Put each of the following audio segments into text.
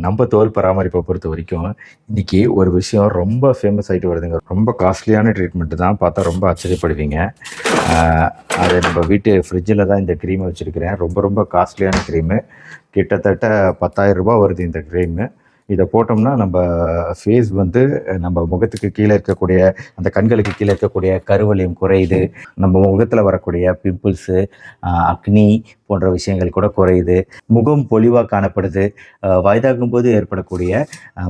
நம்ம தோல் பராமரிப்பை பொறுத்த வரைக்கும் இன்றைக்கி ஒரு விஷயம் ரொம்ப ஃபேமஸ் ஆகிட்டு வருதுங்க. ரொம்ப காஸ்ட்லியான ட்ரீட்மெண்ட்டு தான். பார்த்தா ரொம்ப ஆச்சரியப்படுவீங்க. அது நம்ம வீட்டு ஃப்ரிட்ஜில் தான் இந்த க்ரீமை வச்சுருக்கிறேன். ரொம்ப ரொம்ப காஸ்ட்லியான க்ரீமு. கிட்டத்தட்ட 10,000 ரூபா வருது இந்த க்ரீமு. இதை போட்டோம்னா நம்ம ஃபேஸ் வந்து நம்ம முகத்துக்கு கீழே இருக்கக்கூடிய அந்த கண்களுக்கு கீழே இருக்கக்கூடிய கருவளையம் குறையுது. நம்ம முகத்தில் வரக்கூடிய பிம்பிள்ஸு, அக்னி போன்ற விஷயங்கள் கூட குறையுது. முகம் பொலிவாக காணப்படுது. வயதாகும் போது ஏற்படக்கூடிய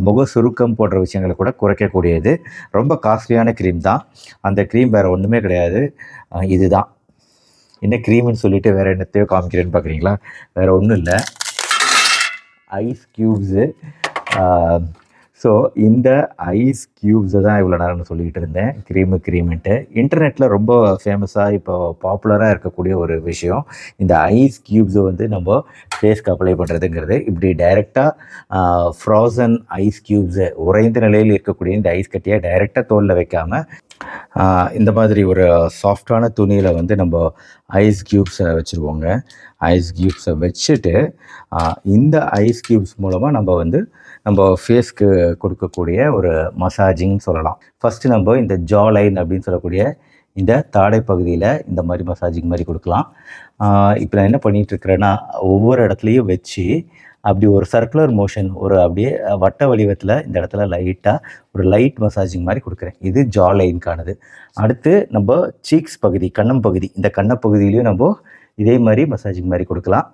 முக சுருக்கம் போன்ற விஷயங்களை கூட குறைக்கக்கூடியது. ரொம்ப காஸ்ட்லியான க்ரீம் தான். அந்த க்ரீம் வேறு ஒன்றுமே கிடையாது, இதுதான். என்ன க்ரீம்னு சொல்லிவிட்டு வேறு என்னத்தையோ காமிக்கிறேன்னு பார்க்குறீங்களா? வேறு ஒன்றும் இல்லை, ஐஸ் க்யூப்ஸு. ஸோ இந்த ஐஸ் க்யூப்ஸை தான் இவ்வளோ நேரம் நான் சொல்லிக்கிட்டு இருந்தேன். க்ரீமுன்ட்டு இன்டர்நெட்டில் ரொம்ப ஃபேமஸாக இப்போ பாப்புலராக இருக்கக்கூடிய ஒரு விஷயம். இந்த ஐஸ் க்யூப்ஸை வந்து நம்ம ஃபேஸ்க்கு அப்ளை பண்ணுறதுங்கிறது. இப்படி டைரெக்டாக ஃப்ரோசன் ஐஸ் க்யூப்ஸை, உறைந்த நிலையில் இருக்கக்கூடிய இந்த ஐஸ் கட்டியை டைரெக்டாக தோலில் வைக்காமல் இந்த மாதிரி ஒரு சாஃப்டான துணியில் வந்து நம்ம ஐஸ் க்யூப்ஸை வச்சுருவோங்க. ஐஸ் க்யூப்ஸை வச்சுட்டு இந்த ஐஸ் க்யூப்ஸ் மூலமாக நம்ம ஃபேஸ்க்கு கொடுக்கக்கூடிய ஒரு மசாஜிங் சொல்லலாம். ஃபஸ்ட்டு நம்ம இந்த ஜா லைன் அப்படின்னு சொல்லக்கூடிய இந்த தாடை பகுதியில் இந்த மாதிரி மசாஜிங் மாதிரி கொடுக்கலாம். இப்போ நான் என்ன பண்ணிகிட்ருக்கிறேன்னா, ஒவ்வொரு இடத்துலையும் வச்சு அப்படி ஒரு சர்க்குலர் மோஷன், ஒரு அப்படியே வட்ட வடிவத்தில் இந்த இடத்துல லைட்டாக ஒரு லைட் மசாஜிங் மாதிரி கொடுக்குறேன். இது ஜா லைனுக்கானது. அடுத்து நம்ம சீக்ஸ் பகுதி, கன்னம் பகுதி, இந்த கன்னப்பகுதியிலையும் நம்ம இதே மாதிரி மசாஜிங் மாதிரி கொடுக்கலாம்.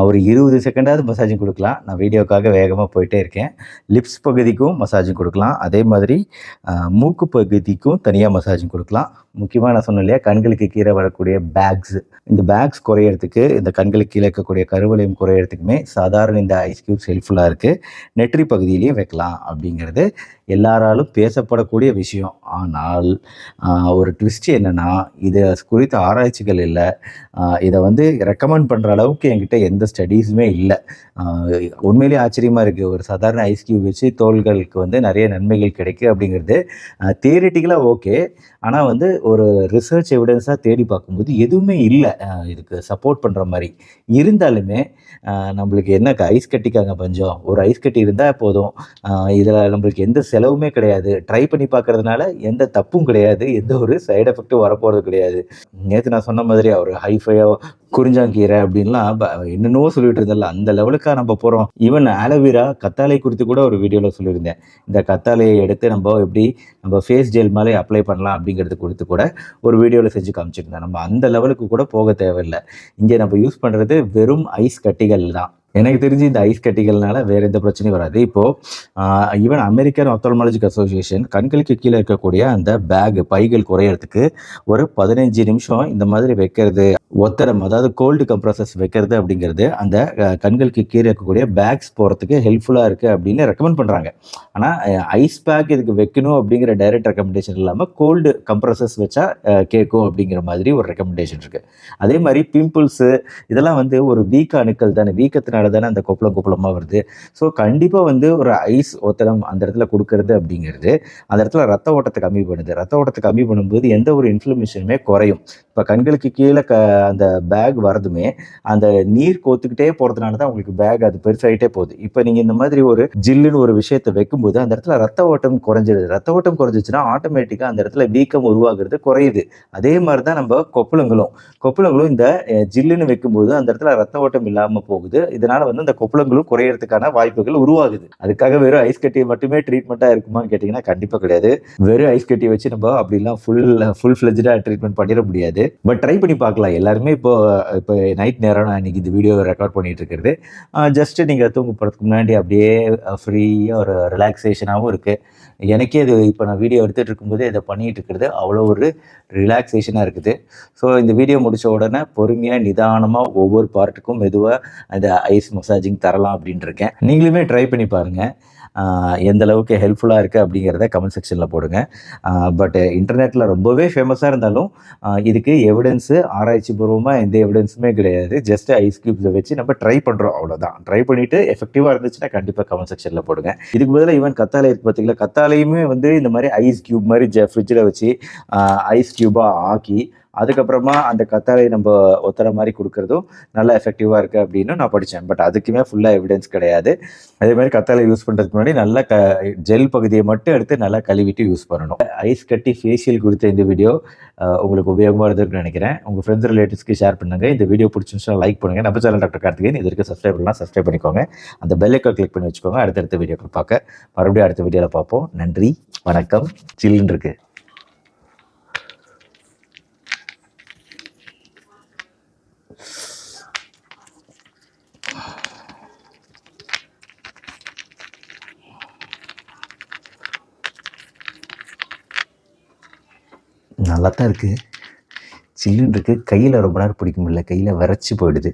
ஒரு 20 செகண்டாவது மசாஜிங் கொடுக்கலாம். நான் வீடியோக்காக வேகமாக போயிட்டே இருக்கேன். லிப்ஸ் பகுதிக்கும் மசாஜிங் கொடுக்கலாம். அதே மாதிரி மூக்கு பகுதிக்கும் தனியாக மசாஜிங் கொடுக்கலாம். முக்கியமாக நான் சொன்னேன் இல்லையா, கண்களுக்கு கீழே வரக்கூடிய பேக்ஸ், இந்த பேக்ஸ் குறையிறதுக்கு, இந்த கண்களுக்கு கீழே இருக்கக்கூடிய கருவளையம் குறையிறதுக்குமே சாதாரண இந்த ஐஸ் க்யூப்ஸ் ஹெல்ப்ஃபுல்லாக இருக்குது. நெற்றி பகுதியிலையும் வைக்கலாம் அப்படிங்கிறது எல்லாராலும் பேசப்படக்கூடிய விஷயம். ஆனால் ஒரு ட்விஸ்ட் என்னென்னா, இது குறித்த ஆராய்ச்சிகள் இல்லை. இதை வந்து ரெக்கமெண்ட் பண்ணுற அளவுக்கு என்கிட்ட எந்த ஸ்டடீஸுமே இல்லை. உண்மையிலேயே ஆச்சரியமாக இருக்குது. ஒரு சாதாரண ஐஸ் க்யூப் வச்சு தோள்களுக்கு வந்து நிறைய நன்மைகள் கிடைக்கும் அப்படிங்கிறது தியரிட்டிக்கலாக ஓகே. ஆனால் வந்து ஒரு ரிசர்ச் எவிடன்ஸாக தேடி பார்க்கும்போது எதுவுமே இல்லை இதுக்கு சப்போர்ட் பண்ணுற மாதிரி. இருந்தாலுமே நம்மளுக்கு என்ன ஐஸ் கட்டிக்காங்க பஞ்சம். ஒரு ஐஸ் கட்டி இருந்தால் போதும். இதில் நம்மளுக்கு எந்த செலவுமே கிடையாது. ட்ரை பண்ணி பார்க்குறதுனால எந்த தப்பும் கிடையாது. எந்த ஒரு சைடு எஃபெக்ட்டும் வரப்போகிறது கிடையாது. நேற்று நான் சொன்ன மாதிரி அவர் ஹைஃபையாக குறிஞ்சாங்கீரை அப்படின்லாம் என்னென்னவோ சொல்லிட்டு இருந்தல, அந்த லெவலுக்காக நம்ம போகிறோம். ஈவன் ஆலோவேரா, கத்தாழை குறித்து கூட ஒரு வீடியோவில் சொல்லியிருந்தேன். இந்த கத்தாழையை எடுத்து நம்ம எப்படி நம்ம ஃபேஸ் ஜெல் மேலே அப்ளை பண்ணலாம் அப்படிங்கிறது குறித்து கூட ஒரு வீடியோவில் செஞ்சு காமிச்சிருந்தேன். நம்ம அந்த லெவலுக்கு கூட போக தேவையில்லை. இங்கே நம்ம யூஸ் பண்ணுறது வெறும் ஐஸ் கட்டிகள் தான். எனக்கு தெரிஞ்சு இந்த ஐஸ் கட்டிகள்னால வேறு எந்த பிரச்சனையும் வராது. இப்போது ஈவன் அமெரிக்கன் ஆப்தால்மாலஜிக் அசோசியேஷன் கண்களுக்கு கீழே இருக்கக்கூடிய அந்த பைகள் குறையிறதுக்கு ஒரு 15 நிமிஷம் இந்த மாதிரி வைக்கிறது, ஒத்தடம், அதாவது கோல்டு கம்ப்ரஸர்ஸ் வைக்கிறது அப்படிங்கிறது அந்த கண்களுக்கு கீழே இருக்கக்கூடிய பேக்ஸ் போகிறதுக்கு ஹெல்ப்ஃபுல்லாக இருக்குது அப்படின்னு ரெக்கமெண்ட் பண்ணுறாங்க. ஆனால் ஐஸ் பேக் இதுக்கு வைக்கணும் அப்படிங்கிற டைரக்ட் ரெக்கமெண்டேஷன் இல்லாமல் கோல்டு கம்ப்ரஸர்ஸ் வச்சா கேட்கும் அப்படிங்கிற மாதிரி ஒரு ரெக்கமெண்டேஷன் இருக்குது. அதே மாதிரி பிம்பிள்ஸு இதெல்லாம் வந்து ஒரு வீக்க அணுக்கள் தானே, வீக்கத்தினால தானே அந்த கொப்பளமாக வருது. ஸோ கண்டிப்பாக வந்து ஒரு ஐஸ் ஒத்தடம் அந்த இடத்துல கொடுக்கறது அப்படிங்கிறது அந்த இடத்துல ரத்த ஓட்டத்தை கம்மி பண்ணுது. ரத்த ஓட்டத்தை கம்மி பண்ணும்போது எந்த ஒரு இன்ஃப்ளமேஷனுமே குறையும். இப்போ கண்களுக்கு கீழே அந்த பேக் வரதுமே அந்த நீர் கோத்துக்கிட்டே போகிறதுனால தான் உங்களுக்கு பேக் அது பெருசாகிட்டே போகுது. இப்போ நீங்கள் இந்த மாதிரி ஒரு ஜில்லுன்னு ஒரு விஷயத்தை வைக்கும்போது அந்த இடத்துல ரத்த ஓட்டம் குறைஞ்சிடுது. ரத்த ஓட்டம் குறைஞ்சிச்சுன்னா ஆட்டோமேட்டிக்காக அந்த இடத்துல வீக்கம் உருவாகிறது குறையுது. அதே மாதிரி தான் நம்ம கொப்பளங்களும் இந்த ஜில்லுன்னு வைக்கும்போது அந்த இடத்துல ரத்த ஓட்டம் இல்லாமல் போகுது. இதனால் வந்து அந்த கொப்பளங்களும் குறையறதுக்கான வாய்ப்புகள் உருவாகுது. அதுக்காக வெறும் ஐஸ் கட்டியை மட்டுமே ட்ரீட்மெண்ட்டாக இருக்குமான்னு கேட்டிங்கன்னா கண்டிப்பாக கிடையாது. வெறும் ஐஸ் கட்டியை வச்சு நம்ம அப்படிலாம் ஃபுல் ஃப்ளெஜ்டாக ட்ரீட்மெண்ட் பண்ணிட முடியாது. பட் ட்ரை பண்ணி பார்க்கலாம். எல்லாருமே இப்போ நைட் நேரம் நான் இன்றைக்கி இந்த வீடியோவை ரெக்கார்ட் பண்ணிகிட்டு இருக்கிறது. ஜஸ்ட்டு நீங்கள் தூங்க போகிறதுக்கு முன்னாடி அப்படியே ஃப்ரீயாக ஒரு ரிலாக்ஸேஷனாகவும் இருக்குது. எனக்கே இது இப்போ நான் வீடியோ எடுத்துகிட்டு இருக்கும்போது இதை பண்ணிகிட்டு இருக்கிறது அவ்வளோ ஒரு ரிலாக்ஸேஷனாக இருக்குது. ஸோ இந்த வீடியோ முடித்த உடனே பொறுமையாக நிதானமாக ஒவ்வொரு பார்ட்டுக்கும் மெதுவாக அந்த ஐஸ் மசாஜிங் தரலாம் அப்படின்ட்டு இருக்கேன். நீங்களுமே ட்ரை பண்ணி பாருங்கள். எந்த அளவுக்கு ஹெல்ப்ஃபுல்லாக இருக்குது அப்படிங்கிறத கமெண்ட் செக்ஷனில் போடுங்க. பட் இன்டர்நெட்டில் ரொம்பவே ஃபேமஸாக இருந்தாலும் இதுக்கு எவிடன்ஸு ஆராய்ச்சி பூர்வமாக எந்த எவிடன்ஸுமே கிடையாது. ஜஸ்ட் ஐஸ் க்யூப்ஸை வச்சு நம்ம ட்ரை பண்ணுறோம், அவ்வளோதான். ட்ரை பண்ணிவிட்டு எஃபெக்டிவாக இருந்துச்சுன்னா கண்டிப்பாக கமெண்ட் செக்ஷனில் போடுங்க. இதுக்கு பதிலாக ஈவன் கத்தாழை இருக்குது பார்த்தீங்களா, கத்தாழையுமே வந்து இந்த மாதிரி ஐஸ் க்யூப் மாதிரி ஃப்ரிட்ஜில் வச்சு ஐஸ் க்யூபாக ஆக்கி அதுக்கப்புறமா அந்த கத்தாழை நம்ம ஒத்துற மாதிரி கொடுக்குறதும் நல்லா எஃபெக்டிவாக இருக்குது அப்படின்னு நான் படித்தேன். பட் அதுக்குமே ஃபுல்லாக எவிடன்ஸ் கிடையாது. அதே மாதிரி கத்தாழை யூஸ் பண்ணுறதுக்கு முன்னாடி நல்லா ஜெல் பகுதியை மட்டும் எடுத்து நல்லா கழுவிட்டு யூஸ் பண்ணணும். ஐஸ் கட்டி ஃபேஷியல் குறித்த இந்த வீடியோ உங்களுக்கு உபயோகமாக இருக்குன்னு நினைக்கிறேன். உங்கள் ஃப்ரெண்ட்ஸ் ரிலேட்டிவ்ஸ்க்கு ஷேர் பண்ணுங்கள். இந்த வீடியோ பிடிச்சிருந்துச்சுன்னா லைக் பண்ணுங்கள். நம்ம சேனல் டாக்டர் கார்த்திகேயன் இது வரைக்கும் சப்ஸ்கிரைப் பண்ணலாம், சப்ஸ்கிரைப் பண்ணிக்கோங்க. அந்த பெல் ஐக்கான் கிளிக் பண்ணி வச்சுக்கோங்க. அடுத்தடுத்த வீடியோக்கள் பார்க்க மறுபடியும் அடுத்த வீடியோவில் பார்ப்போம். நன்றி, வணக்கம். சில்லுன்னு இருக்கு. நல்லா தான் இருக்குது, சில்லுன்னு இருக்குது. கையில் ரொம்ப நேரம் பிடிக்க முடியல, கையில் விரைச்சி போயிடுது.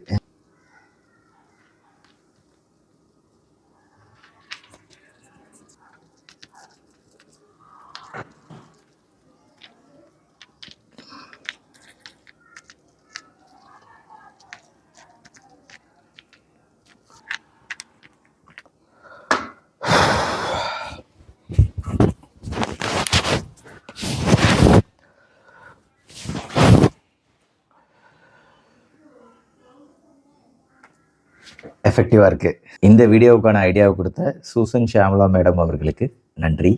எஃபெக்டிவாக இருக்குது. இந்த வீடியோவுக்கான ஐடியாவை கொடுத்த சூசன் ஷியாமலா மேடம் அவர்களுக்கு நன்றி.